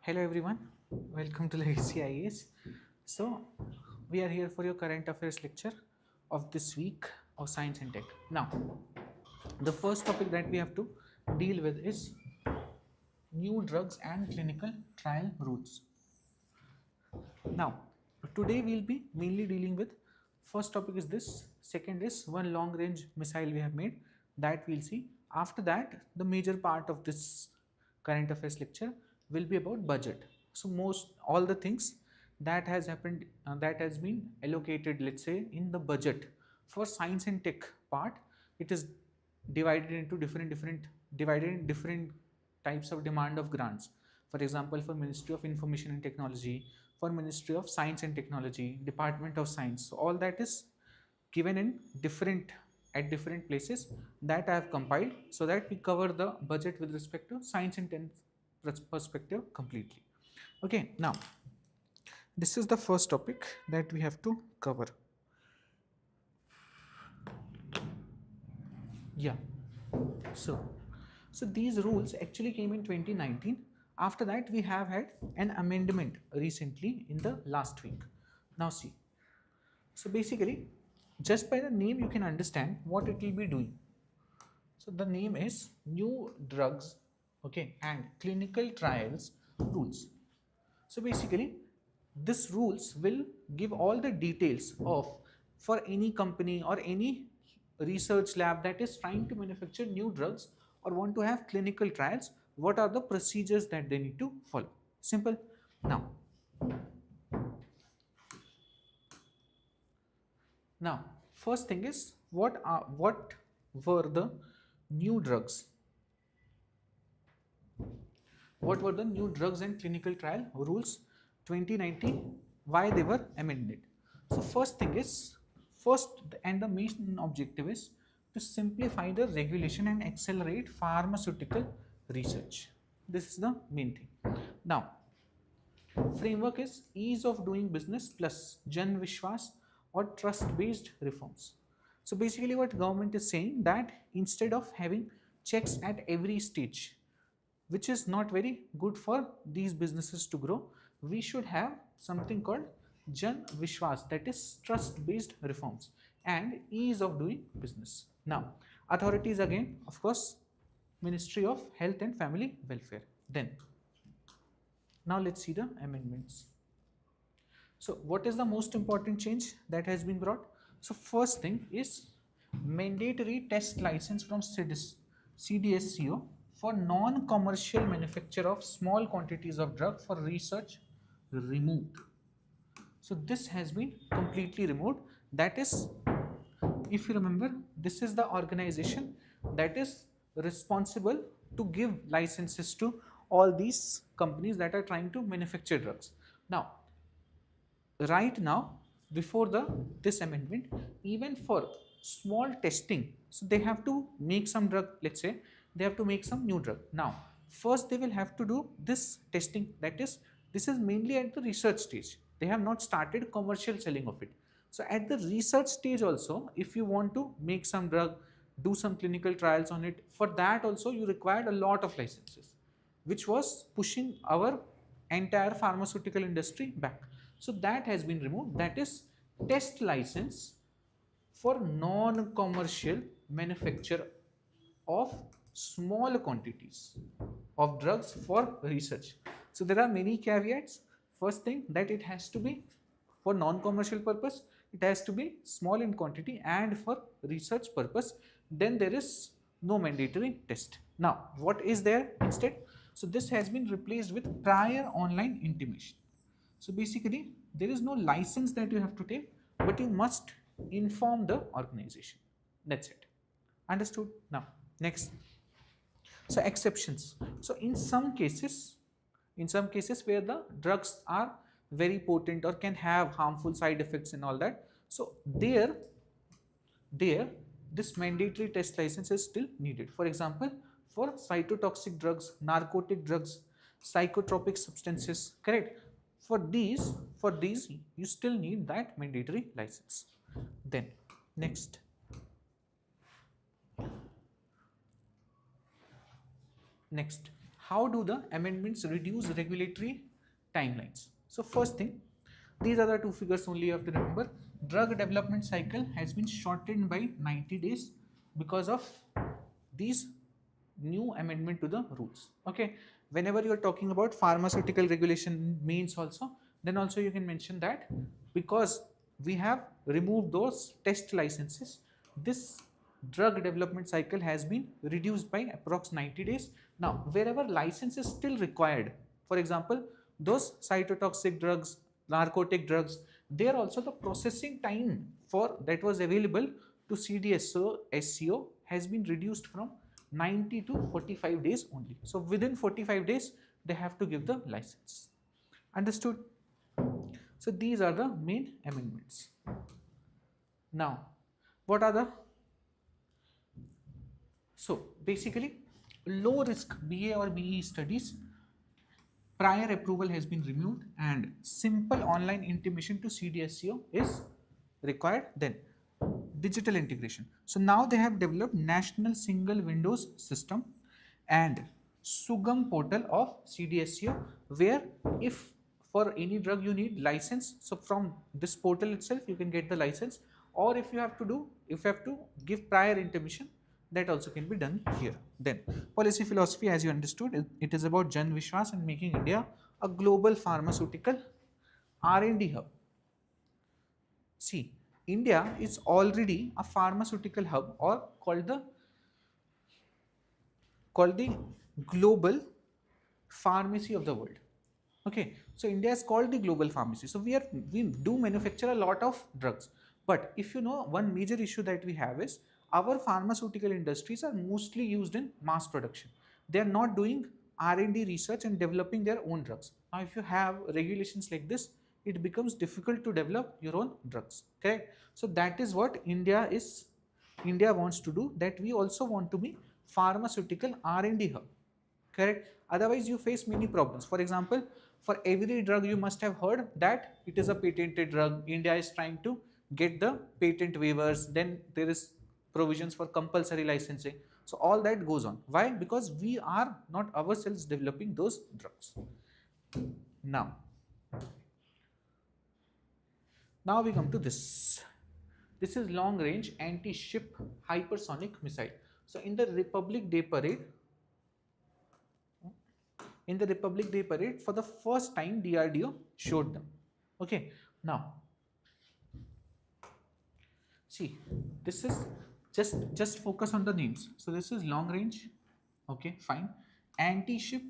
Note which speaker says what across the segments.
Speaker 1: Hello everyone, welcome to Legacy IAS. So we are here for your current affairs lecture of this week of science and tech. Now the first topic that we have to deal with is new drugs and clinical trial rules. Now today we'll be mainly dealing with first topic is this, second is one long range missile we have made, that we'll see. After that the major part of this current affairs lecture will be about budget. So most all the things that has happened that has been allocated, let's say, in the budget for science and tech part, it is divided into different types of demand of grants. For example, for Ministry of Information and Technology, for Ministry of Science and Technology, Department of Science, so all that is given in different places that I have compiled so that we cover the budget with respect to science and tech perspective completely. Okay, now this is the first topic that we have to cover. Yeah, so these rules actually came in 2019. After that we have had an amendment recently in the last week. Now see, so basically just by the name you can understand what it will be doing. So the name is new drugs, okay, and clinical trials rules. So basically this rules will give all the details of, for any company or any research lab that is trying to manufacture new drugs or want to have clinical trials, what are the procedures that they need to follow. Simple. Now first thing is what were the new drugs? What were the new drugs and clinical trial rules 2019? Why they were amended? So first thing is, and the main objective is to simplify the regulation and accelerate pharmaceutical research. This is the main thing. Now framework is ease of doing business plus Jan Vishwas or trust based reforms. So basically what government is saying, that instead of having checks at every stage, which is not very good for these businesses to grow, we should have something called Jan Vishwas, that is trust based reforms and ease of doing business. Now authorities again, of course, Ministry of Health and Family Welfare. Then now let's see the amendments. So what is the most important change that has been brought? So first thing is mandatory test license from CDSCO for non-commercial manufacture of small quantities of drug for research removed. So this has been completely removed. That is, if you remember, this is the organization that is responsible to give licenses to all these companies that are trying to manufacture drugs. Now right now, before this amendment, even for small testing, so they have to make some drug, let's say they have to make some new drug. Now first they will have to do this testing, that is, this is mainly at the research stage. They have not started commercial selling of it. So at the research stage also, if you want to make some drug, do some clinical trials on it, for that also you required a lot of licenses, which was pushing our entire pharmaceutical industry back. So that has been removed. That is test license for non-commercial manufacture of small quantities of drugs for research. So there are many caveats. First thing, that it has to be for non-commercial purpose, it has to be small in quantity and for research purpose. Then there is no mandatory test. Now what is there instead? So this has been replaced with prior online intimation. So basically there is no license that you have to take, but you must inform the organization. That's it. Understood? Now next. So exceptions. So in some cases where the drugs are very potent or can have harmful side effects and all that, so there this mandatory test license is still needed. For example, for cytotoxic drugs, narcotic drugs, psychotropic substances, correct? For these you still need that mandatory license. Then next, how do the amendments reduce regulatory timelines? So first thing, these are the two figures only you have to remember. Drug development cycle has been shortened by 90 days because of these new amendment to the rules. Okay, whenever you are talking about pharmaceutical regulation means also, then also you can mention that because we have removed those test licenses, this drug development cycle has been reduced by approx 90 days. Now wherever license is still required, for example those cytotoxic drugs, narcotic drugs, there also the processing time for that was available to CDSO SCO has been reduced from 90 to 45 days only. So within 45 days they have to give the license. Understood? So these are the main amendments. Now what are the, so basically low risk BA or BE studies, prior approval has been removed and simple online intimation to CDSCO is required. Then digital integration. So now they have developed national single windows system and Sugam portal of CDSCO, where if for any drug you need license, so from this portal itself you can get the license, or if you have to give prior intimation, that also can be done here. Then policy philosophy, as you understood, it is about Jan Vishwas and making India a global pharmaceutical R&D hub. See, India is already a pharmaceutical hub, or called the global pharmacy of the world. Okay, so India is called the global pharmacy. So we do manufacture a lot of drugs, but if you know, one major issue that we have is our pharmaceutical industries are mostly used in mass production. They are not doing R&D research and developing their own drugs. Now if you have regulations like this, it becomes difficult to develop your own drugs. Correct? So that is what India wants to do, that we also want to be pharmaceutical R&D hub. Correct? Otherwise you face many problems. For example, for every drug you must have heard that it is a patented drug. India is trying to get the patent waivers, then there is provisions for compulsory licensing. So all that goes on. Why? Because we are not ourselves developing those drugs. Now we come to this. This is long range anti-ship hypersonic missile. So in the Republic Day parade, for the first time DRDO showed them. Okay, now see, this is just focus on the names. So this is long range, okay, fine. Anti-ship,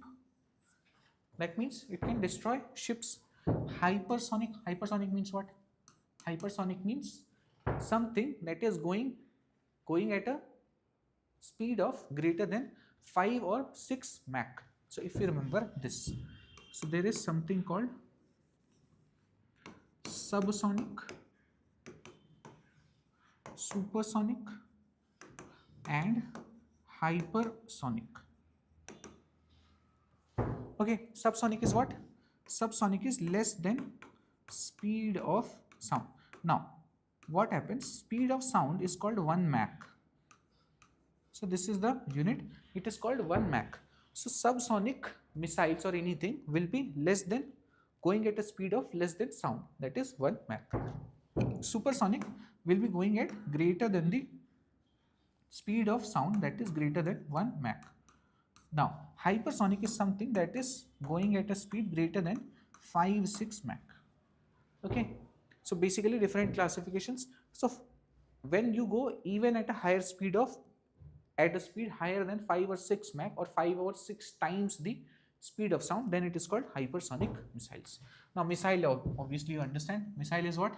Speaker 1: that means it can destroy ships. Hypersonic means what? Hypersonic means something that is going at a speed of greater than 5 or 6 Mach. So if you remember this, so there is something called subsonic, supersonic and hypersonic. Okay, subsonic is what? Subsonic is less than speed of sound. Now what happens? Speed of sound is called 1 Mach. So this is the unit, it is called 1 Mach. So subsonic missiles or anything will be less than, going at a speed of less than sound, that is 1 Mach. Supersonic will be going at greater than the speed of sound, that is greater than 1 Mach. Now hypersonic is something that is going at a speed greater than 5-6 Mach. Okay, so basically different classifications. So when you go even at a higher speed at a speed higher than 5 or 6 Mach, or 5 or 6 times the speed of sound, then it is called hypersonic missiles. Now missile, obviously you understand, missile is what?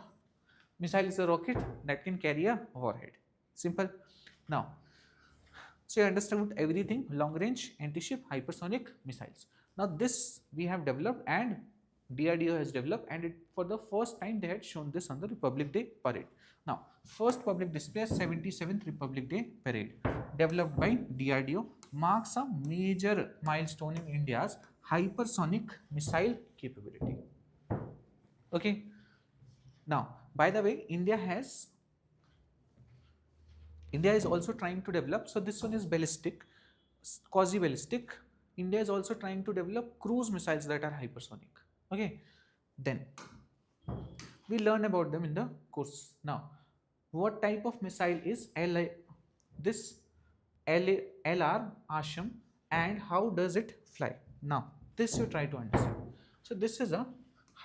Speaker 1: Missile is a rocket that can carry a warhead. Simple. Now, so you understood everything: long range, anti-ship, hypersonic missiles. Now this we have developed and DRDO has developed, and for the first time they had shown this on the Republic Day parade. Now first public display, 77th Republic Day parade, developed by DRDO, marks a major milestone in India's hypersonic missile capability. Okay. Now, by the way, India is also trying to develop. So this one is ballistic, quasi-ballistic. India is also trying to develop cruise missiles that are hypersonic. Okay, then we learn about them in the course. Now, what type of missile is this LR Asham, and how does it fly? Now, this you try to understand. So this is a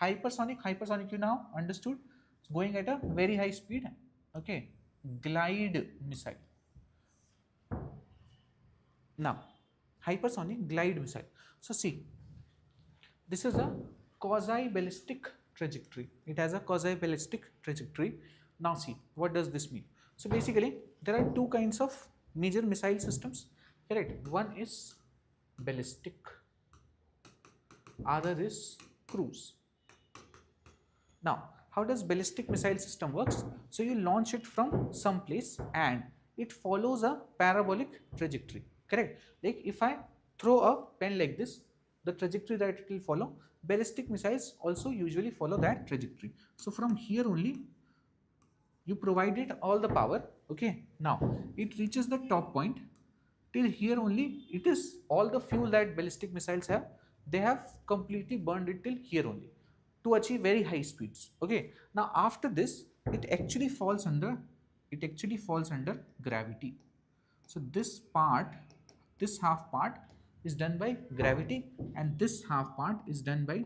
Speaker 1: hypersonic. Hypersonic you now understood. It's going at a very high speed. Okay, glide missile. Now, hypersonic glide missile. So see, this is a quasi-ballistic trajectory. It has a quasi-ballistic trajectory. Now see, what does this mean? So basically, there are two kinds of major missile systems. Correct? One is ballistic, other is cruise. Now, how does ballistic missile system works? So you launch it from some place and it follows a parabolic trajectory. Correct? Like if I throw a pen like this, the trajectory that it will follow, ballistic missiles also usually follow that trajectory. So from here only you provide it all the power. Okay, now it reaches the top point. Till here only it is all the fuel that ballistic missiles have, they have completely burned it till here only to achieve very high speeds. Okay, now after this it actually falls under gravity. So this part, this half part is done by gravity, and this half part is done by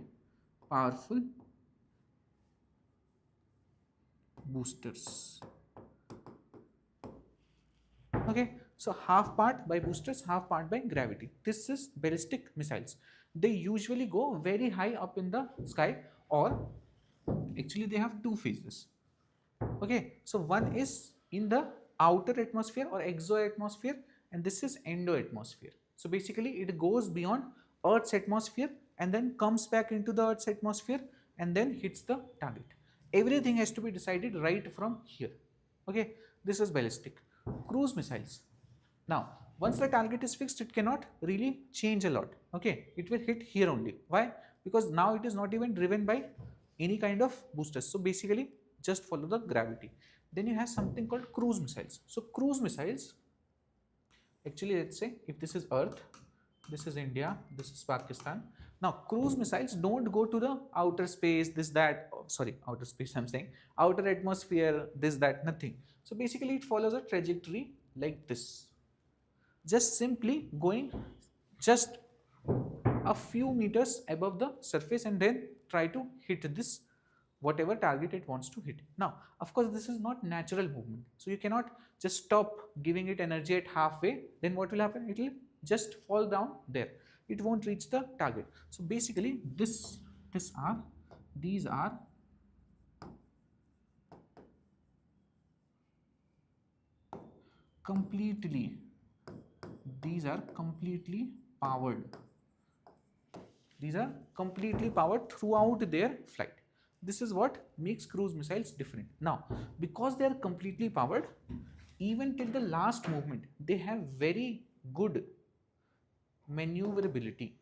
Speaker 1: powerful boosters. Okay, so half part by boosters, half part by gravity. This is ballistic missiles. They usually go very high up in the sky, or actually they have two phases. Okay, so one is in the outer atmosphere or exo-atmosphere, and this is endo-atmosphere. So basically it goes beyond Earth's atmosphere and then comes back into the Earth's atmosphere and then hits the target. Everything has to be decided right from here. Okay, this is ballistic. Cruise missiles. Now, once the target is fixed, it cannot really change a lot. Okay, it will hit here only. Why? Because now it is not even driven by any kind of boosters. So basically, just follow the gravity. Then you have something called cruise missiles. So cruise missiles, actually let's say if this is Earth, this is India, this is Pakistan. Now cruise missiles don't go to the outer space, this, that, oh, sorry, outer space I'm saying, outer atmosphere, this, that, nothing. So basically it follows a trajectory like this. Just simply going just a few meters above the surface and then try to hit this whatever target it wants to hit. Now, of course, this is not natural movement. So you cannot just stop giving it energy at halfway. Then what will happen? It will just fall down there. It won't reach the target. So basically, these are completely powered. These are completely powered throughout their flight. This is what makes cruise missiles different. Now, because they are completely powered, even till the last movement, they have very good maneuverability.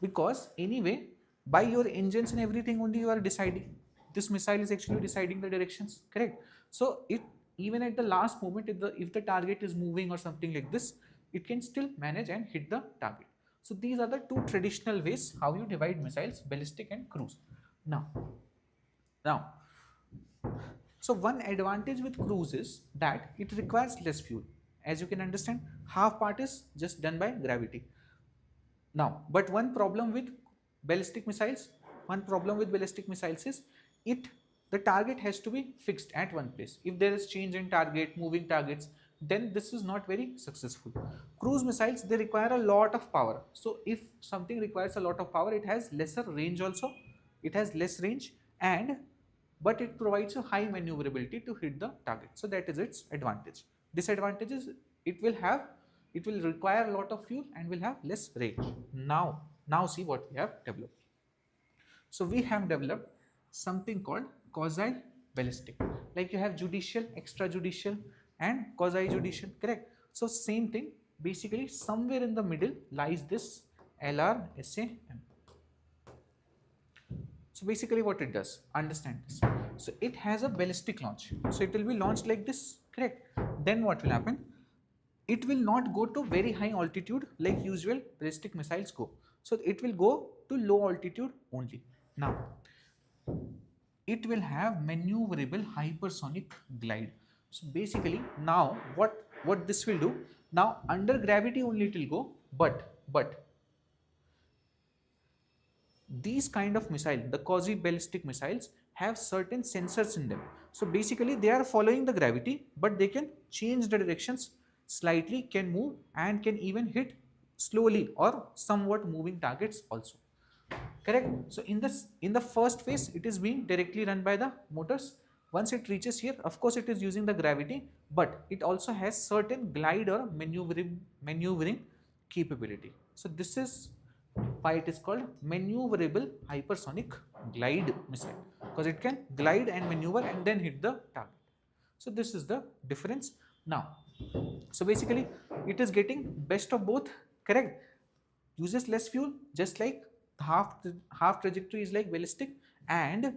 Speaker 1: Because anyway, by your engines and everything only you are deciding. This missile is actually deciding the directions, correct? So it even at the last moment, if the target is moving or something like this, it can still manage and hit the target. So these are the two traditional ways how you divide missiles, ballistic and cruise. Now, so one advantage with cruise is that it requires less fuel. As you can understand, half part is just done by gravity. Now, but one problem with ballistic missiles is the target has to be fixed at one place. If there is change in target, moving targets, then this is not very successful. Cruise missiles, they require a lot of power. So if something requires a lot of power, it has lesser range also. It has less range, but it provides a high maneuverability to hit the target. So that is its advantage. Disadvantage is it will require a lot of fuel and will have less range. Now see what we have developed. So we have developed something called quasi-ballistic. Like you have judicial, extrajudicial and quasi-judicial, correct? So same thing, basically somewhere in the middle lies this LRSAM. So basically what it does, understand this. So it has a ballistic launch. So it will be launched like this, correct? Then what will happen? it will not go to very high altitude like usual ballistic missiles go. So it will go to low altitude only. Now, it will have maneuverable hypersonic glide. So basically, now what this will do? Now under gravity only it will go, but these kind of missile, the quasi ballistic missiles, have certain sensors in them. So basically they are following the gravity, but they can change the directions slightly, can move, and can even hit slowly or somewhat moving targets also. Correct? So in the first phase it is being directly run by the motors. Once it reaches here, of course it is using the gravity, but it also has certain glide or maneuvering capability. So this is why it is called maneuverable hypersonic glide missile, because it can glide and maneuver and then hit the target. So this is the difference. Now, so basically it is getting best of both. Correct? Uses less fuel, just like half trajectory is like ballistic, and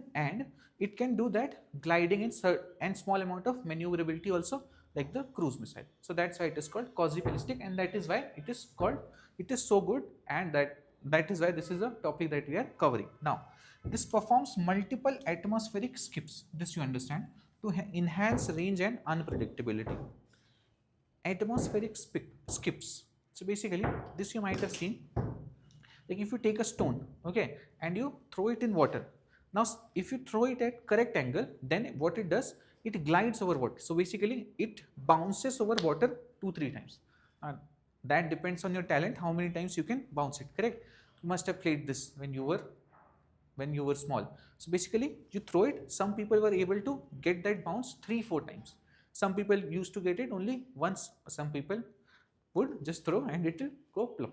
Speaker 1: it can do that gliding and small amount of maneuverability also, like the cruise missile. So that's why it is called quasi ballistic, and that is why it is called, it is so good, and that is why this is a topic that we are covering now. This performs multiple atmospheric skips, this you understand, to enhance range and unpredictability. Atmospheric skips. So basically this you might have seen, like if you take a stone, okay, and you throw it in water. Now if you throw it at correct angle, then what it does, it glides over water. So basically it bounces over water 2-3 times. That depends on your talent, how many times you can bounce it. Correct? You must have played this when you were small. So basically you throw it, some people were able to get that bounce 3-4 times. Some people used to get it only once. Some people would just throw and it will go plop.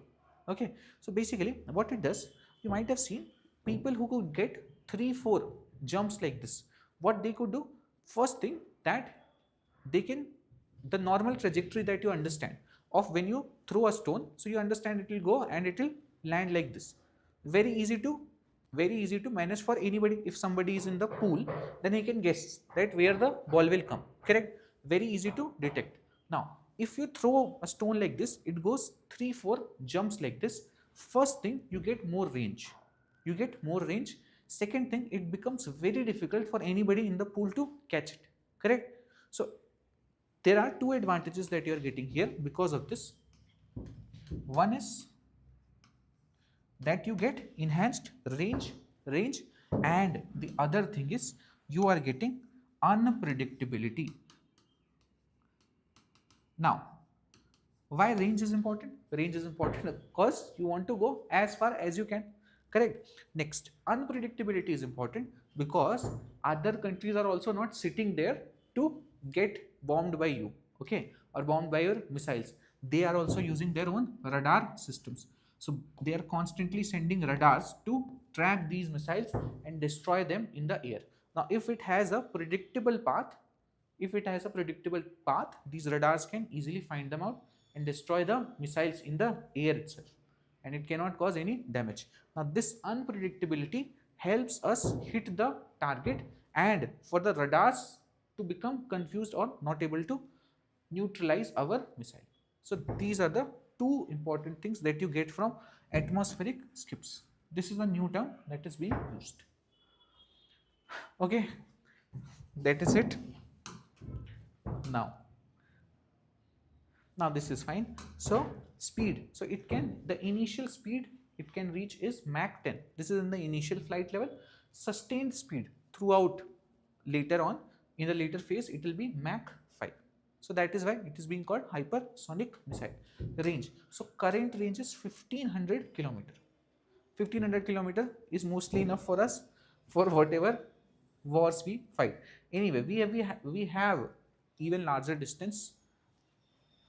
Speaker 1: Okay, so basically what it does, you might have seen people who could get 3-4 jumps like this. What they could do, first thing, that they can, the normal trajectory that you understand of when you throw a stone, so you understand it will go and it will land like this. Very easy to manage for anybody. If somebody is in the pool, then he can guess that where the ball will come. Correct? Very easy to detect. Now if you throw a stone like this, it goes 3-4 jumps like this. First thing, you get more range. Second thing, it becomes very difficult for anybody in the pool to catch it. Correct? So there are two advantages that you are getting here because of this. One is that you get enhanced range, and the other thing is you are getting unpredictability. Now, why range is important? Range is important because you want to go as far as you can. Correct? Next, unpredictability is important because other countries are also not sitting there to get bombed by you, okay, or bombed by your missiles. They are also using their own radar systems. So they are constantly sending radars to track these missiles and destroy them in the air. Now, if it has a predictable path, these radars can easily find them out and destroy the missiles in the air itself, and it cannot cause any damage. Now this unpredictability helps us hit the target and for the radars to become confused or not able to neutralize our missile. So these are the two important things that you get from atmospheric skips. This is a new term that is being used. Okay, that is it. Now this is fine. So speed, so it can, the initial speed it can reach is Mach 10. This is in the initial flight level. Sustained speed throughout, later on in the later phase, it will be Mach 5. So that is why it is being called hypersonic missile. Range, so current range is 1500 kilometer. 1500 kilometer is mostly enough for us for whatever wars we fight. Anyway, we have even larger distance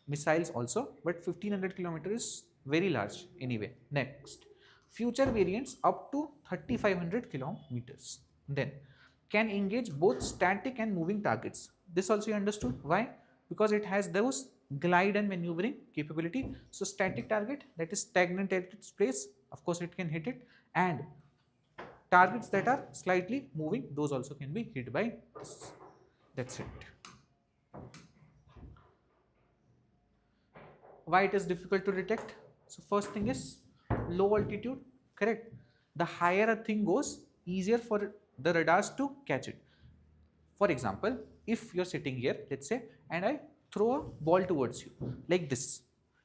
Speaker 1: missiles also, but 1500 kilometer is very large anyway. Next, future variants up to 3500 kilometers then can engage both static and moving targets. This also you understood. Why? Because it has those glide and maneuvering capability. So static target, that is stagnant at its place, of course it can hit it, and targets that are slightly moving, those also can be hit by this. That's it. Why it is difficult to detect? So first thing is low altitude, correct? The higher a thing goes, easier for the radars to catch it. For example, if you're sitting here, let's say, and I throw a ball towards you like this,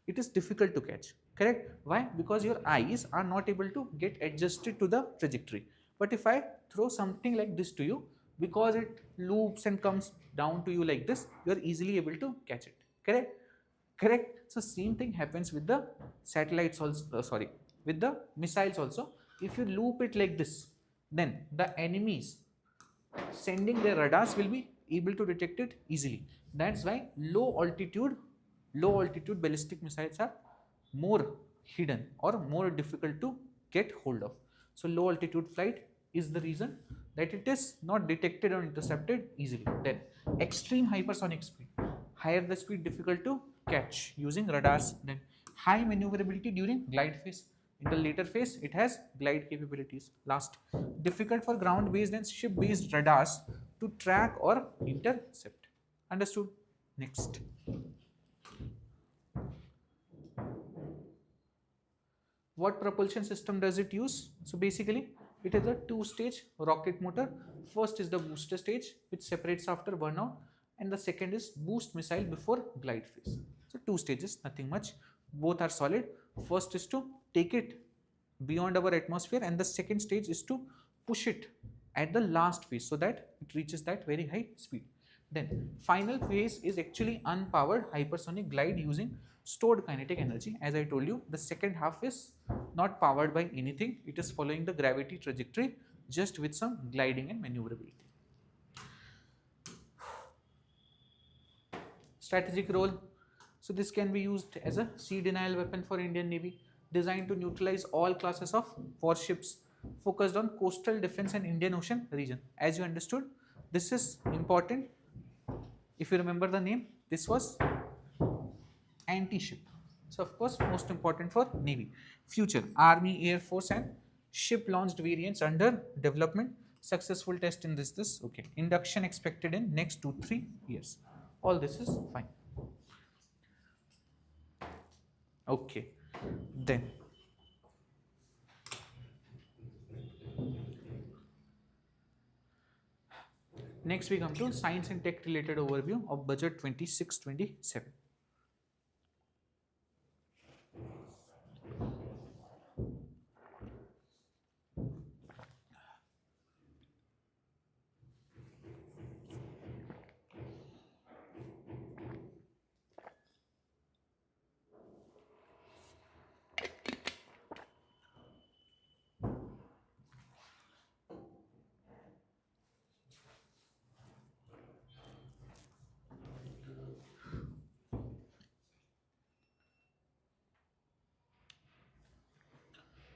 Speaker 1: it is difficult to catch, correct? Why? Because your eyes are not able to get adjusted to the trajectory. But if I throw something like this to you, because it loops and comes down to you like this, you are easily able to catch it, correct? Correct. So same thing happens with the satellites also, sorry, with the missiles also. If you loop it like this, then the enemies sending their radars will be able to detect it easily. That's why low altitude ballistic missiles are more hidden or more difficult to get hold of. So low altitude flight is the reason that it is not detected or intercepted easily. Then extreme hypersonic speed, higher the speed, difficult to catch using radars. Then high maneuverability during glide phase. In the later phase, it has glide capabilities. Last, difficult for ground-based and ship-based radars to track or intercept. Understood? Next. What propulsion system does it use? So basically, it is a two-stage rocket motor. First is the booster stage, which separates after burnout, and the second is boost missile before glide phase. So two stages, nothing much. Both are solid. First is to take it beyond our atmosphere, and the second stage is to push it at the last phase so that it reaches that very high speed. Then final phase is actually unpowered hypersonic glide using stored kinetic energy. As I told you, the second half is not powered by anything. It is following the gravity trajectory just with some gliding and maneuverability. Strategic role. So this can be used as a sea denial weapon for Indian Navy, designed to neutralize all classes of warships, focused on coastal defense and Indian Ocean region. As you understood, this is important. If you remember the name, this was anti-ship. So of course, most important for Navy. Future, Army, Air Force and ship launched variants under development. Successful test in this. Okay. Induction expected in next 2-3 years. All this is fine. Okay. Then next we come to science and tech related overview of budget 26-27.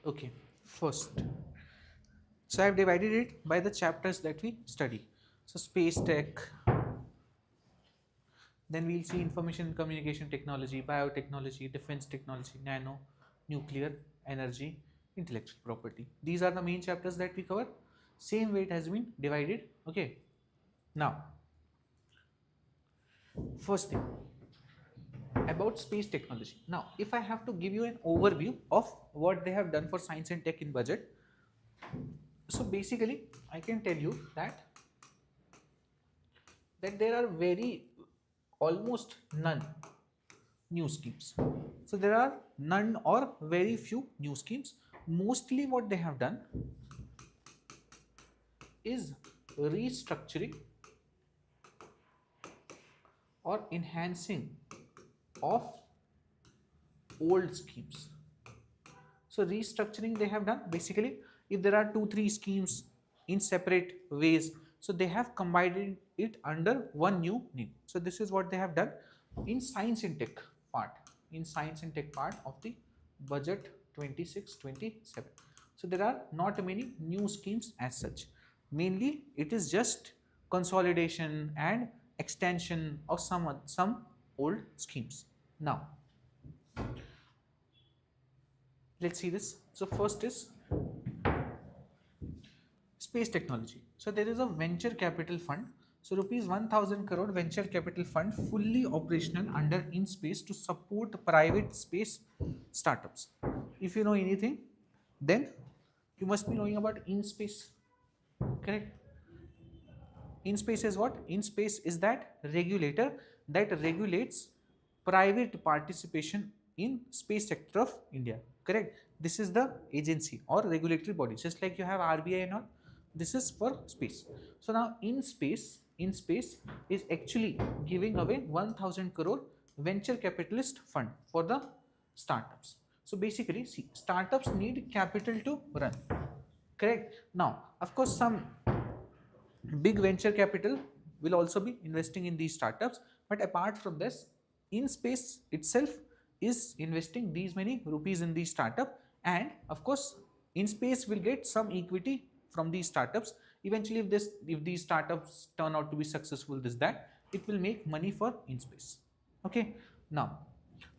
Speaker 1: Okay, first, so I have divided it by the chapters that we study. So space tech, then we'll see information and communication technology, biotechnology, defense technology, nano, nuclear, energy, intellectual property. These are the main chapters that we cover. Same way it has been divided. Okay. Now, first thing about space technology. Now, if I have to give you an overview of what they have done for science and tech in budget, so basically, I can tell you that there are almost none new schemes. So there are none or very few new schemes. Mostly what they have done is restructuring or enhancing of old schemes. So restructuring they have done, basically if there are 2-3 schemes in separate ways, so they have combined it under one new name. So this is what they have done in science and tech part, of the budget 26-27. So there are not many new schemes as such. Mainly it is just consolidation and extension of some old schemes. Now let's see this. So first is space technology. So there is a venture capital fund. So rupees 1000 crore venture capital fund fully operational under InSpace to support private space startups. If you know anything, then you must be knowing about InSpace, correct? InSpace is what? InSpace is that regulator that regulates private participation in space sector of India. Correct? This is the agency or regulatory body, just like you have RBI and all. This is for space. So now InSpace is actually giving away 1000 crore venture capitalist fund for the startups. So basically, see, startups need capital to run. Correct? Now, of course, some big venture capital will also be investing in these startups, but apart from this, InSpace itself is investing these many rupees in these startup, and of course InSpace will get some equity from these startups. Eventually, if these startups turn out to be successful, it will make money for InSpace. Okay, now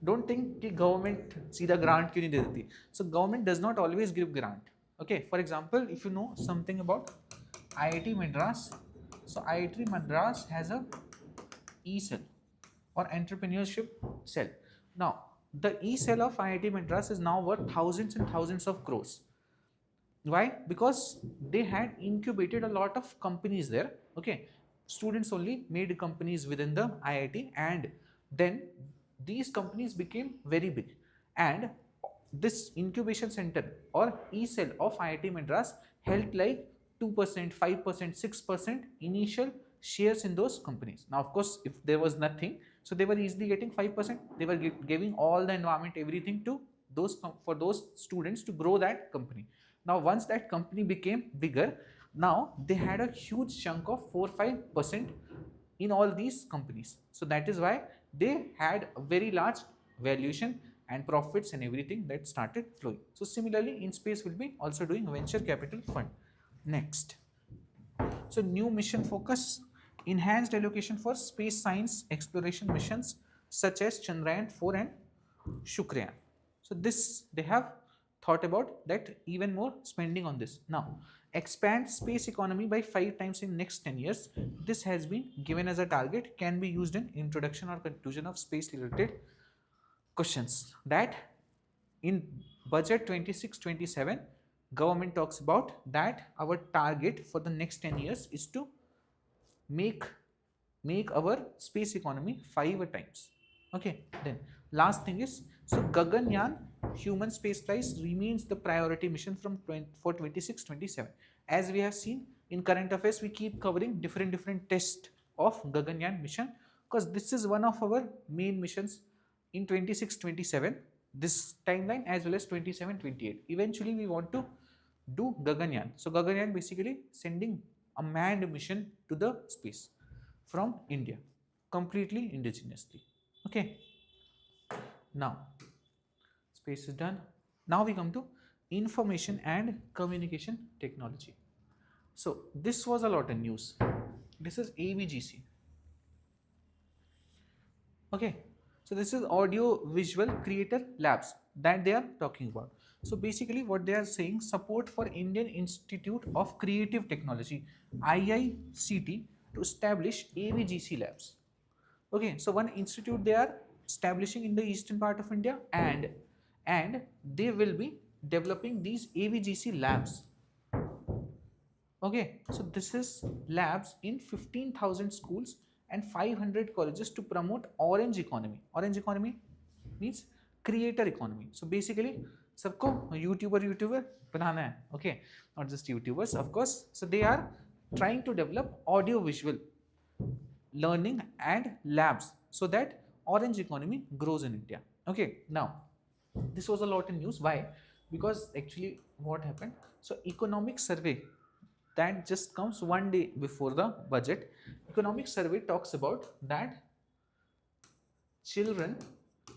Speaker 1: don't think कि government सीधा grant क्यों नहीं दे देती. So government does not always give grant. Okay, for example, if you know something about IIT Madras, so IIT Madras has a E-cell or entrepreneurship cell. Now the E-cell of IIT Madras is now worth thousands and thousands of crores. Why? Because they had incubated a lot of companies there. Okay, students only made companies within the IIT, and then these companies became very big, and this incubation center or E-cell of IIT Madras held like 2%, 5%, 6% initial shares in those companies. Now, of course, if there was nothing, so they were easily getting 5%. They were giving all the environment, everything to those for those students to grow that company. Now, once that company became bigger, now they had a huge chunk of 4-5% in all these companies. So that is why they had a very large valuation and profits and everything that started flowing. So similarly, InSpace will be also doing venture capital fund. Next, so new mission focus, enhanced allocation for space science exploration missions such as Chandrayaan-4 and Shukrayaan. So this they have thought about that even more spending on this. Now, expand space economy by 5 times in next 10 years. This has been given as a target, can be used in introduction or conclusion of space related questions. That in budget 26-27, government talks about that our target for the next 10 years is to make our space economy 5 times. Okay, then last thing is, so Gaganyaan human space flight remains the priority mission for 26-27. As we have seen in current affairs, we keep covering different tests of Gaganyaan mission, because this is one of our main missions in 26-27, this timeline, as well as 27-28. Eventually we want to do Gaganyaan. So Gaganyaan basically sending a manned mission to the space from India, completely indigenously. Okay, now space is done. Now we come to information and communication technology. So this was a lot of news. This is AVGC. Okay, so this is audio visual creator labs that they are talking about. So basically what they are saying, support for Indian Institute of Creative Technology, IICT, to establish AVGC labs. Okay, so one institute they are establishing in the eastern part of India, and they will be developing these AVGC labs. Okay, so this is labs in 15,000 schools and 500 colleges to promote orange economy. Orange economy means creator economy. So basically सबको YouTuber बनाना है. Okay, not just YouTubers, of course. So they are trying to develop audio visual learning and labs so that orange economy grows in India. Okay, now this was a lot in news. Why? Because actually what happened, so economic survey that just comes one day before the budget. Economic survey talks about that children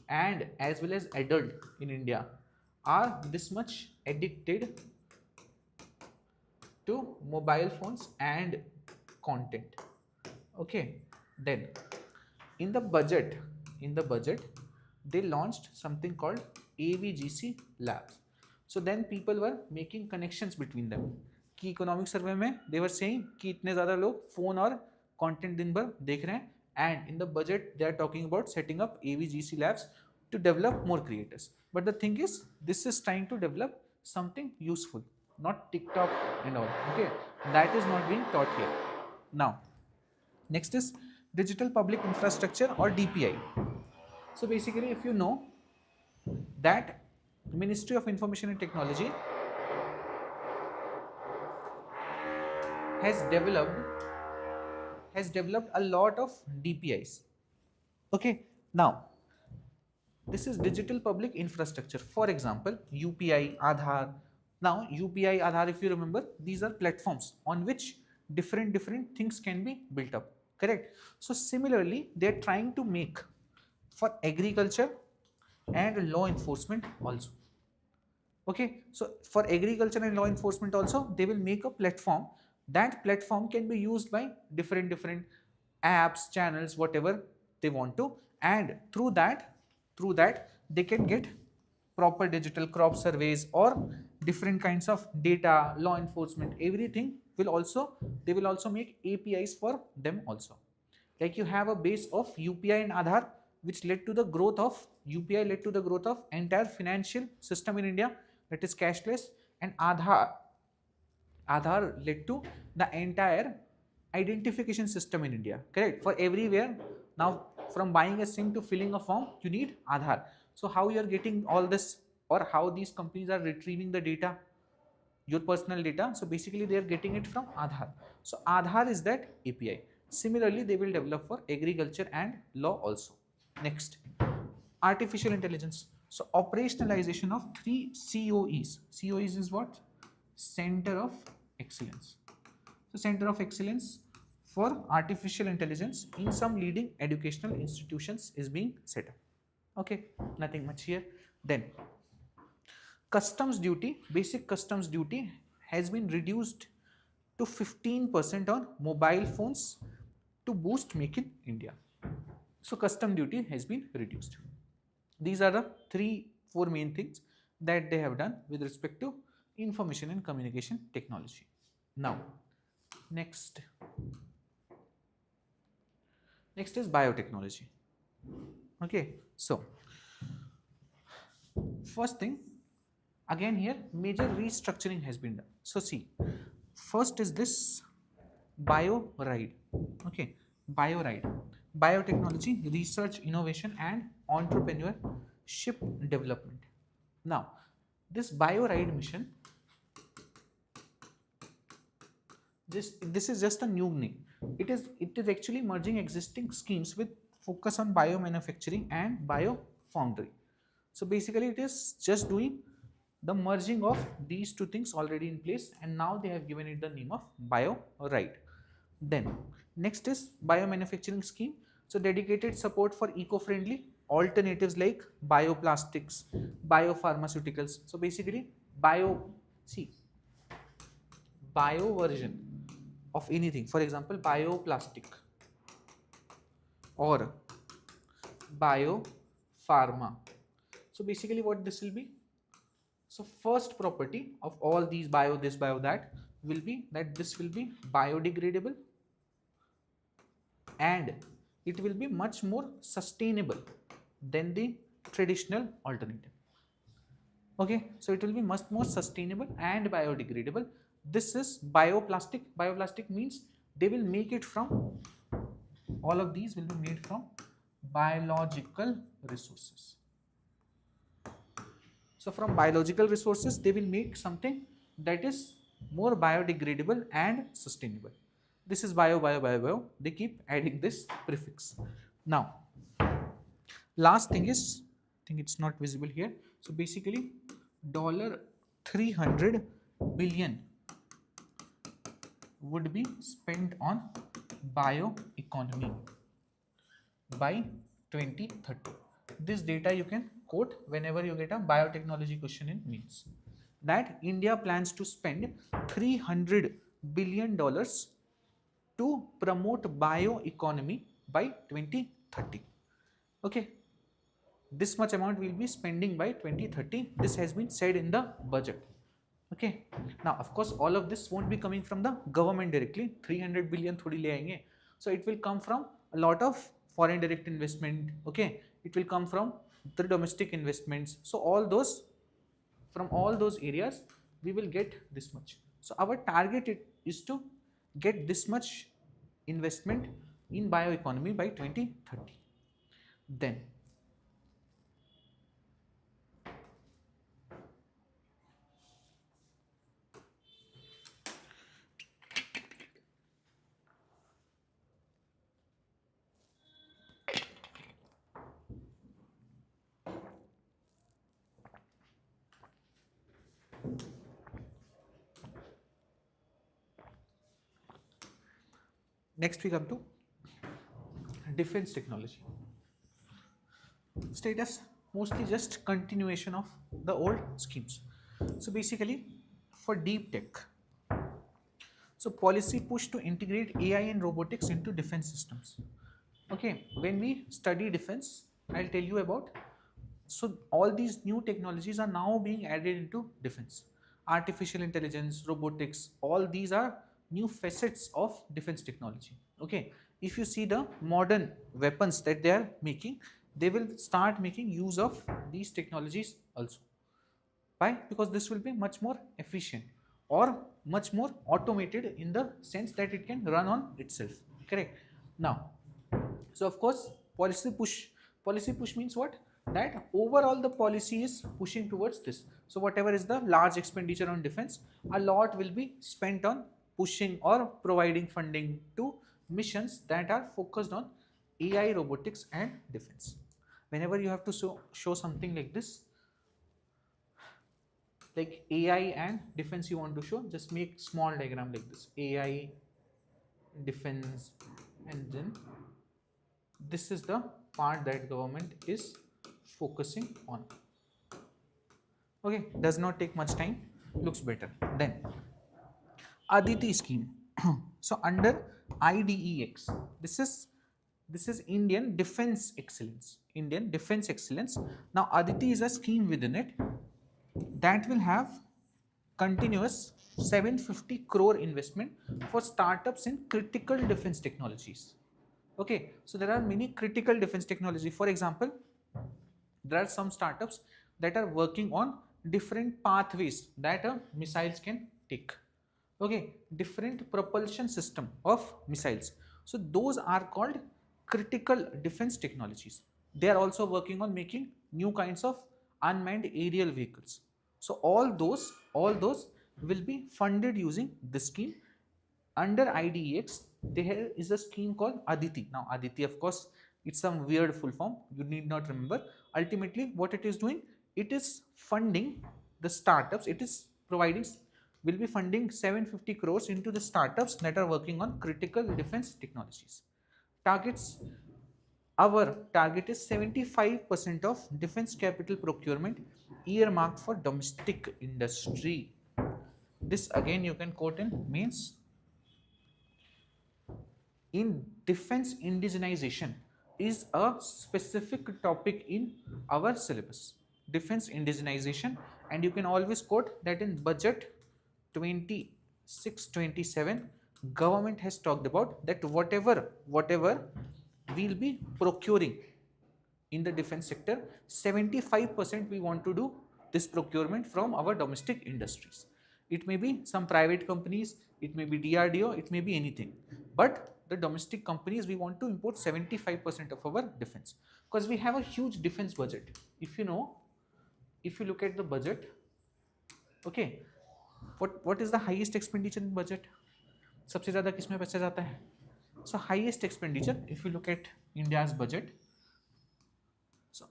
Speaker 1: and as well as adult in India are this much addicted to mobile phones and content. Okay, then in the budget they launched something called AVGC labs. So then people were making connections between them कि economic survey में they were saying कि इतने ज़्यादा लोग phone और content दिन भर देख रहे हैं, and in the budget they are talking about setting up AVGC labs to develop more creators. But the thing is, this is trying to develop something useful, not TikTok and all. Okay, that is not being taught here. Now, next is digital public infrastructure or DPI. So basically, if you know that Ministry of Information and Technology has developed a lot of DPIs. Okay, now this is digital public infrastructure. For example, UPI, Aadhaar. Now UPI, Aadhaar, if you remember, these are platforms on which different things can be built up. Correct. So similarly, they are trying to make for agriculture and law enforcement also. Okay, so for agriculture and law enforcement also, they will make a platform. That platform can be used by different apps, channels, whatever they want to, and through that they can get proper digital crop surveys or different kinds of data, law enforcement, everything will also, they will also make APIs for them also. Like you have a base of UPI and Aadhaar, which led to the growth of UPI, led to the growth of entire financial system in India, that is cashless, and Aadhaar led to the entire identification system in India. Correct? For everywhere now, from buying a SIM to filling a form, you need Aadhaar. So how you are getting all this, or how these companies are retrieving the data, your personal data? So basically they are getting it from Aadhaar. So Aadhaar is that API. Similarly, they will develop for agriculture and law also. Next, artificial intelligence. So operationalization of 3 COEs. COEs is what? Center of Excellence. So Center of Excellence for artificial intelligence in some leading educational institutions is being set up. Okay, nothing much here. Then customs duty, basic customs duty has been reduced to 15% on mobile phones to boost Make in India. So custom duty has been reduced. These are the 3-4 main things that they have done with respect to information and communication technology. Now, next is biotechnology. Okay, so first thing, again here major restructuring has been done. So see, first is this BioRide. Okay, BioRide, biotechnology research, innovation and entrepreneurship development. Now this BioRide mission, this is just a new name. It is actually merging existing schemes with focus on biomanufacturing and biofoundry. So basically it is just doing the merging of these two things already in place, and now they have given it the name of BioRide. Then next is biomanufacturing scheme. So dedicated support for eco-friendly alternatives like bioplastics, biopharmaceuticals. So basically bio version of anything, for example bioplastic or biopharma. So basically what this will be, so first property of all these bio, this bio, that will be that this will be biodegradable and it will be much more sustainable than the traditional alternative. Okay, so it will be much more sustainable and biodegradable. This is bioplastic. Bioplastic means they will make it from, all of these will be made from biological resources. So from biological resources they will make something that is more biodegradable and sustainable. This is bio, they keep adding this prefix. Now last thing is, I think it's not visible here. So basically $300 billion would be spent on bioeconomy by 2030. This data you can quote whenever you get a biotechnology question in mains, that India plans to spend $300 billion to promote bioeconomy by 2030. Okay, this much amount will be spending by 2030. This has been said in the budget. Okay, now of course all of this won't be coming from the government directly. 300 billion thodi le aayenge. So it will come from a lot of foreign direct investment, okay, it will come from the domestic investments. So all those, from all those areas we will get this much. So our target is to get this much investment in bioeconomy by 2030. Then next we come to defense technology. Status mostly just continuation of the old schemes. So basically for deep tech, so policy push to integrate AI and robotics into defense systems. Okay, when we study defense, I'll tell you about, so all these new technologies are now being added into defense. Artificial intelligence, robotics, all these are new facets of defense technology. Okay, if you see the modern weapons that they are making, they will start making use of these technologies also. Why? Because this will be much more efficient or much more automated in the sense that it can run on itself. Correct. Now, so of course, policy push. Policy push means what? That overall the policy is pushing towards this. So whatever is the large expenditure on defense, a lot will be spent on pushing or providing funding to missions that are focused on AI, robotics, and defense. Whenever you have to show something like this, like AI and defense you want to show, just make small diagram like this: AI, defense, and then this is the part that government is focusing on. Okay, does not take much time, looks better. Then Aditi scheme. So under IDEX, this is Indian Defense Excellence. Indian Defense Excellence. Now Aditi is a scheme within it that will have continuous 750 crore investment for startups in critical defense technologies. Okay, so there are many critical defense technology. For example, there are some startups that are working on different pathways that missiles can take. Okay, different propulsion system of missiles. So those are called critical defense technologies. They are also working on making new kinds of unmanned aerial vehicles. So all those will be funded using this scheme. Under IDEX, there is a scheme called Aditi. Now Aditi, of course, it's some weird full form, you need not remember. Ultimately what it is doing, it is funding the startups, it is providing, will be funding 750 crores into the startups that are working on critical defense technologies. Targets, our target is 75% of defense capital procurement earmarked for domestic industry. This again you can quote in mains. In defense indigenization is a specific topic in our syllabus. Defense indigenization, and you can always quote that in budget 26-27 government has talked about that whatever we'll be procuring in the defense sector, 75% we want to do this procurement from our domestic industries. It may be some private companies, it may be DRDO, it may be anything, but the domestic companies, we want to import 75% of our defense, because we have a huge defense budget. If you know, if you look at the budget, okay, what is the highest expenditure in budget? सबसे ज़्यादा किसमें पैसा जाता है? So highest expenditure, if you look at India's budget, so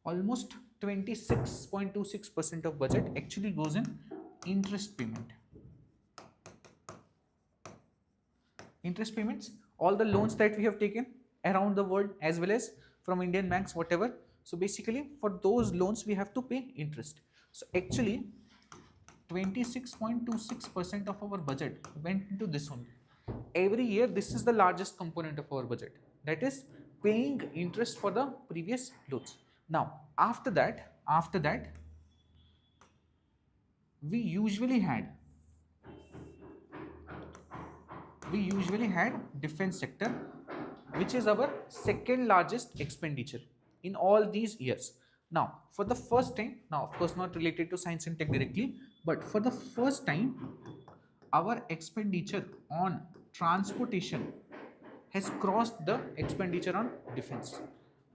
Speaker 1: almost 26.26% of budget actually goes in interest payment. Interest payments, all the loans that we have taken around the world as well as from Indian banks, whatever. So basically for those loans we have to pay interest. So actually 26.26% of our budget went into this only. Every year this is the largest component of our budget, that is paying interest for the previous loans. Now after that we usually had we usually had defense sector, which is our second largest expenditure in all these years. Now, for the first time, now of course not related to science and tech directly, but for the first time, our expenditure on transportation has crossed the expenditure on defense.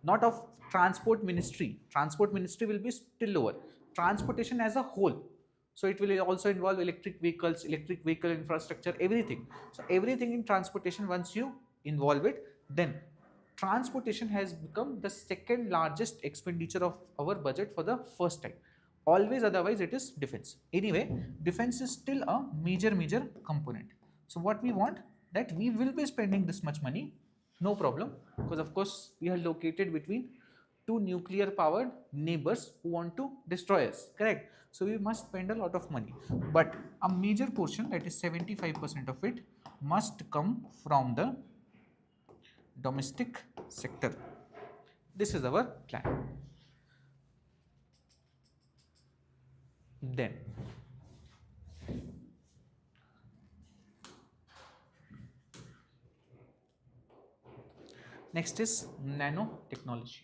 Speaker 1: Not of transport ministry. Transport ministry will be still lower. Transportation as a whole. So it will also involve electric vehicles, electric vehicle infrastructure, everything. So everything in transportation, once you involve it, then transportation has become the second largest expenditure of our budget for the first time. Always otherwise it is defense. Anyway, defense is still a major component. So what we want, that we will be spending this much money, no problem, because of course we are located between two nuclear powered neighbors who want to destroy us, correct? So we must spend a lot of money, but a major portion, that is 75% of it, must come from the domestic sector. This is our plan. Then next is nanotechnology.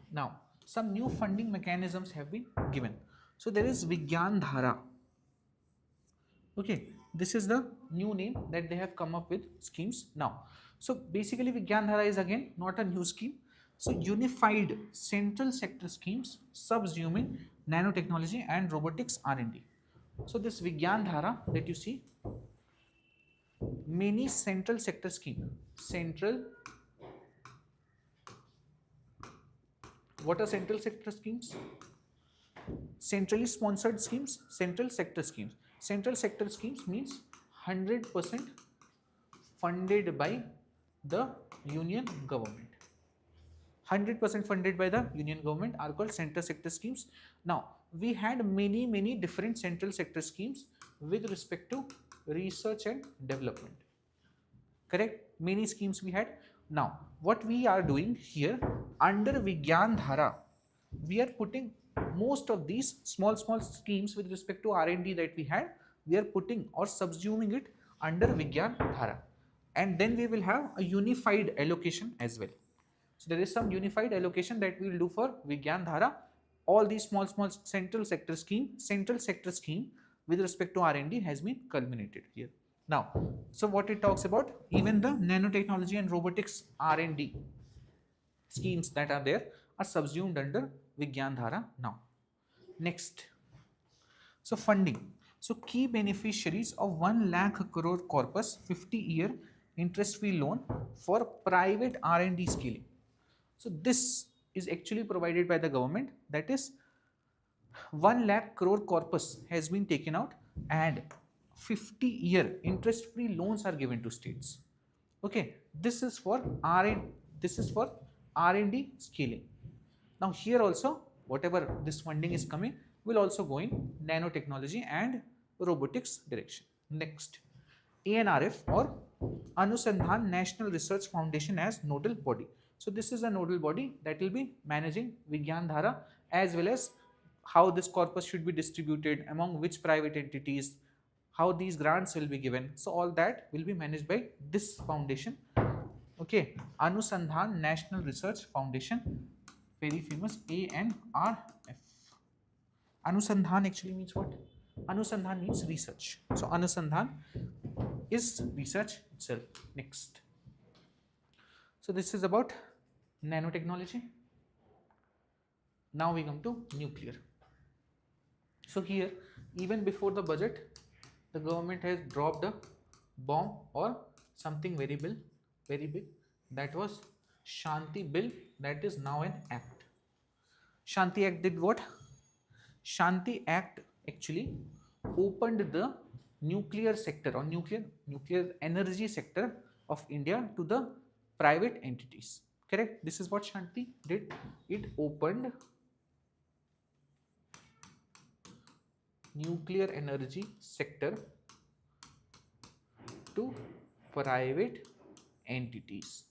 Speaker 1: Now, some new funding mechanisms have been given. So there is Vigyan Dhara. Okay, this is the new name that they have come up with schemes now. So basically Vigyan Dhara is again not a new scheme. So unified central sector schemes subsuming nanotechnology and robotics R&D. So this Vigyan Dhara that you see, many central sector scheme. Central, what are central sector schemes? Centrally sponsored schemes, central sector schemes. Central sector schemes means 100% funded by the union government. 100% funded by the union government are called central sector schemes. Now, we had many different central sector schemes with respect to research and development. Correct? Many schemes we had. Now, what we are doing here, under Vigyan Dhara, we are putting most of these small schemes with respect to R&D that we had, we are putting or subsuming it under Vigyan Dhara. And then we will have a unified allocation as well. So there is some unified allocation that we will do for Vigyan Dhara. All these small central sector scheme with respect to R&D has been culminated here. Now, so what it talks about, even the nanotechnology and robotics R&D schemes that are there are subsumed under Vigyan Dhara now. Next, so funding. So key beneficiaries of 1 lakh crore corpus 50-year interest-free loan for private R&D scaling. So this is actually provided by the government, that is 1 lakh crore corpus has been taken out and 50-year interest-free loans are given to states. Okay, this is for R&D scaling. Now here also, whatever this funding is coming will also go in nanotechnology and robotics direction. Next, ANRF or Anusandhan National Research Foundation as nodal body. So this is a nodal body that will be managing Vigyan Dhara as well as how this corpus should be distributed, among which private entities, how these grants will be given. So all that will be managed by this foundation. Okay, Anusandhan National Research Foundation, very famous, ANRF. Anusandhan actually means what? Anusandhan means research. So Anusandhan is research itself. Next. So this is about nanotechnology. Now we come to nuclear. So here, even before the budget, the government has dropped a bomb or something very big. That was Shanti Bill, that is now an act. Shanti Act did what? Shanti Act actually opened the nuclear sector or nuclear energy sector of India to the private entities. Correct? This is what Shanti did. It opened nuclear energy sector to private entities.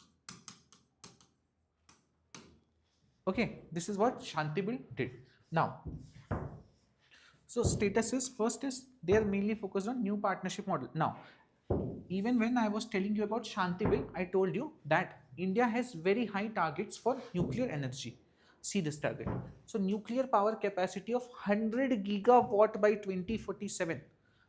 Speaker 1: Okay, this is what Shanti Bill did. Now, So status is, first is they are mainly focused on new partnership model. Now, even when I was telling you about Shanti Bill, I told you that India has very high targets for nuclear energy. See this target. So nuclear power capacity of 100 gigawatt by 2047.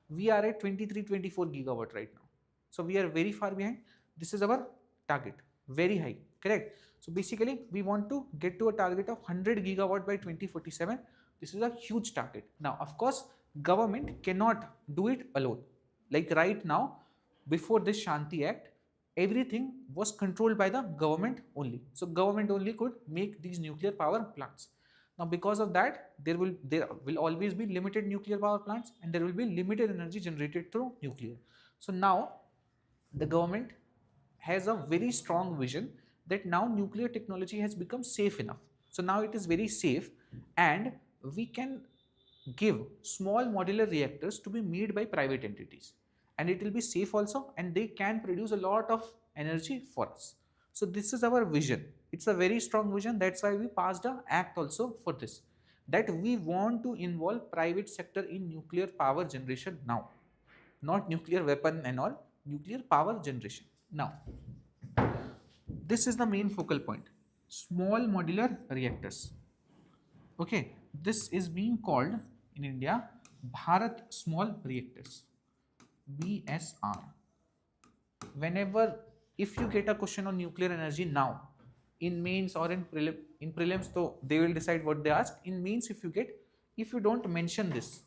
Speaker 1: We are at 23-24 gigawatt right now. So we are very far behind. This is our target, very high, correct? So basically we want to get to a target of 100 gigawatt by 2047. This is a huge target. Now, of course, government cannot do it alone. Like right now, before this Shanti Act, everything was controlled by the government only. So government only could make these nuclear power plants. Now, because of that, there will always be limited nuclear power plants, and there will be limited energy generated through nuclear. So now the government has a very strong vision that now nuclear technology has become safe enough. So now it is very safe, and we can give small modular reactors to be made by private entities, and it will be safe also, and they can produce a lot of energy for us. So this is our vision. It's a very strong vision. That's why we passed an act also for this, that we want to involve private sector in nuclear power generation now, not nuclear weapon and all, nuclear power generation now. This is the main focal point, small modular reactors. Okay, this is being called in India Bharat Small Reactors, BSR. Whenever, if you get a question on nuclear energy now, in mains or in prelims, so they will decide what they ask. In mains, if you don't mention this,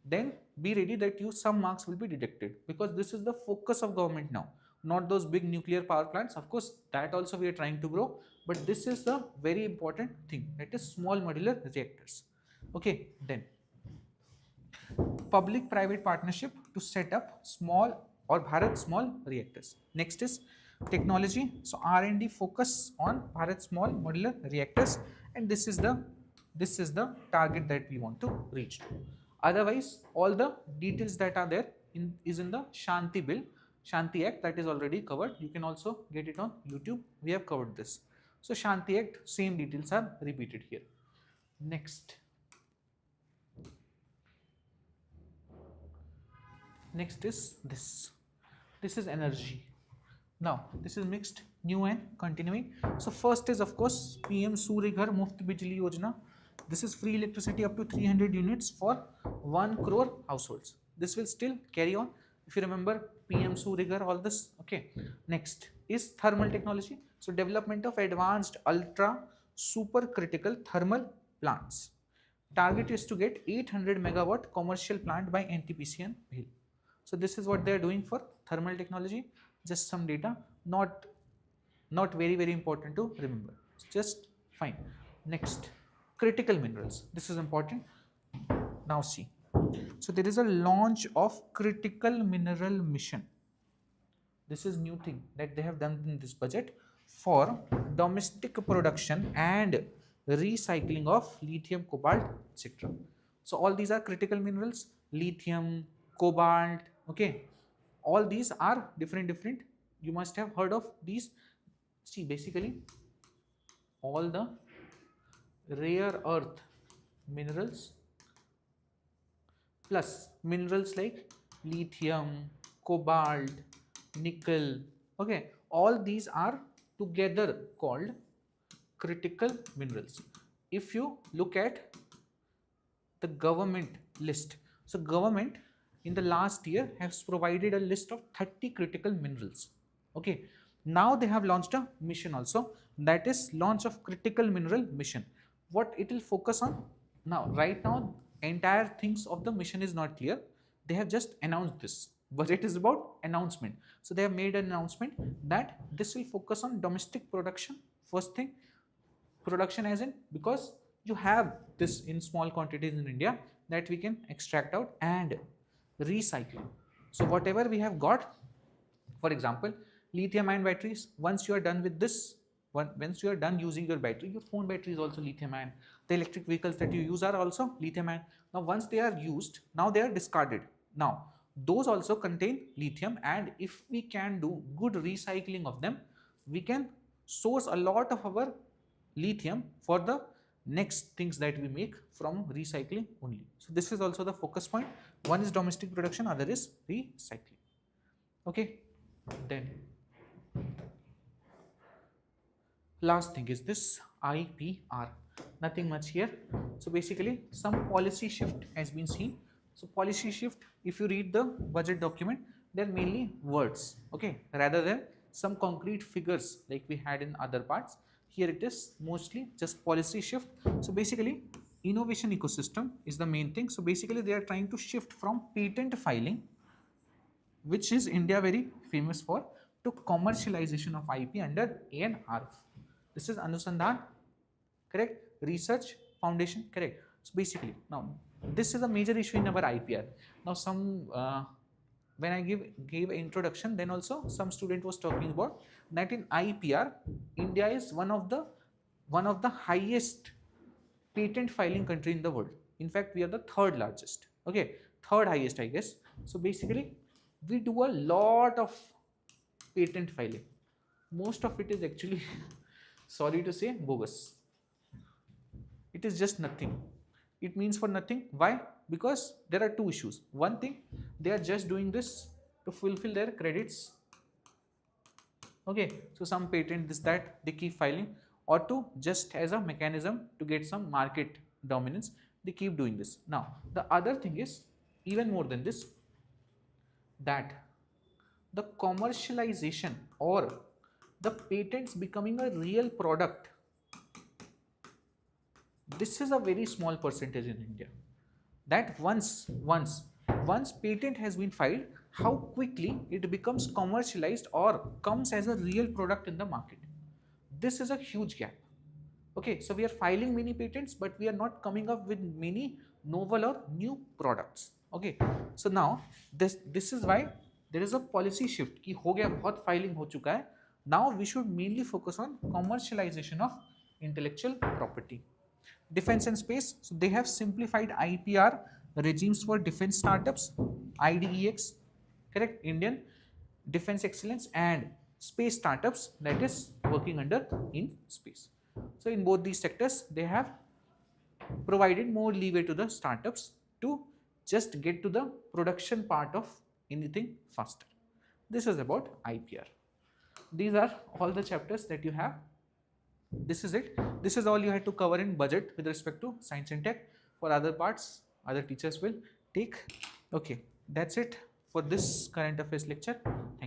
Speaker 1: then be ready that some marks will be deducted, because this is the focus of government now, not those big nuclear power plants. Of course, that also we are trying to grow, but this is the very important thing, that is small modular reactors. Okay, then public private partnership to set up small or Bharat small reactors. Next is technology. So R&D focus on Bharat small modular reactors, and this is the target that we want to reach to. Otherwise, all the details that are there is in the Shanti Bill, Shanti Act, that is already covered. You can also get it on YouTube. We have covered this. So Shanti Act, same details are repeated here. Next is this. This is energy. Now, this is mixed, new and continuing. So first is, of course, PM Surya Ghar Muft Bijli Yojana. This is free electricity up to 300 units for 1 crore households. This will still carry on. If you remember PM Surya Ghar, all this. Okay. Next is thermal technology. So development of advanced ultra supercritical thermal plants. Target is to get 800 megawatt commercial plant by NTPC and BHEL. So this is what they are doing for thermal technology. Just some data, not very important to remember. Just fine. Next, critical minerals. This is important. Now see. So there is a launch of critical mineral mission. This is new thing that they have done in this budget for domestic production and recycling of lithium, cobalt, etc. So all these are critical minerals, lithium, cobalt. Okay, all these are different. You must have heard of these. See, basically all the rare earth minerals plus minerals like lithium, cobalt, nickel. Okay, all these are together called critical minerals. If you look at the government list, so government in the last year has provided a list of 30 critical minerals. Okay, now they have launched a mission also, that is launch of critical mineral mission. What it will focus on? Now, right now, entire things of the mission is not clear. They have just announced this. Budget is about announcement. So they have made an announcement that this will focus on domestic production. First thing, production as in, because you have this in small quantities in India that we can extract out, and recycling. So whatever we have got, for example, lithium ion batteries, once you are done with this, once you are done using your battery, your phone battery is also lithium ion. The electric vehicles that you use are also lithium ion. Now once they are used, now they are discarded. Now those also contain lithium, and if we can do good recycling of them, we can source a lot of our lithium for the next things that we make from recycling only. So this is also the focus point. One is domestic production, other is recycling. Okay, then last thing is this IPR. Nothing much here. So basically some policy shift has been seen. So policy shift, if you read the budget document, they're mainly words, okay, rather than some concrete figures like we had in other parts. Here it is mostly just policy shift. So basically innovation ecosystem is the main thing. So basically they are trying to shift from patent filing, which is India very famous for, to commercialization of IP under ANRF. This is Anusandhan, correct? Research Foundation, correct? So basically, now this is a major issue in our IPR. Now when I gave introduction, then also some student was talking about that in IPR, India is one of the highest patent filing country in the world. In fact, we are the third largest. Okay, third highest, I guess. So basically, we do a lot of patent filing. Most of it is actually, sorry to say, bogus. It is just nothing. It means for nothing. Why? Because there are two issues. One thing, they are just doing this to fulfill their credits. Okay, so some patent, this, that, they keep filing, or to just as a mechanism to get some market dominance, they keep doing this. Now, the other thing is, even more than this, that the commercialization or the patents becoming a real product, this is a very small percentage in India. That once patent has been filed, how quickly it becomes commercialized or comes as a real product in the market. This is a huge gap. Okay, so we are filing many patents, but we are not coming up with many novel or new products. Okay, so now this is why there is a policy shift कि हो गया, बहुत filing हो चुका है. Now we should mainly focus on commercialization of intellectual property. Defense and space, so they have simplified IPR regimes for defense startups, IDEX, correct, Indian Defense Excellence, and space startups that is working under in space. So in both these sectors, they have provided more leeway to the startups to just get to the production part of anything faster. This is about IPR. These are all the chapters that you have. This is it. This is all you had to cover in budget with respect to science and tech. For other parts, other teachers will take. Okay, that's it for this current affairs lecture. Thank you.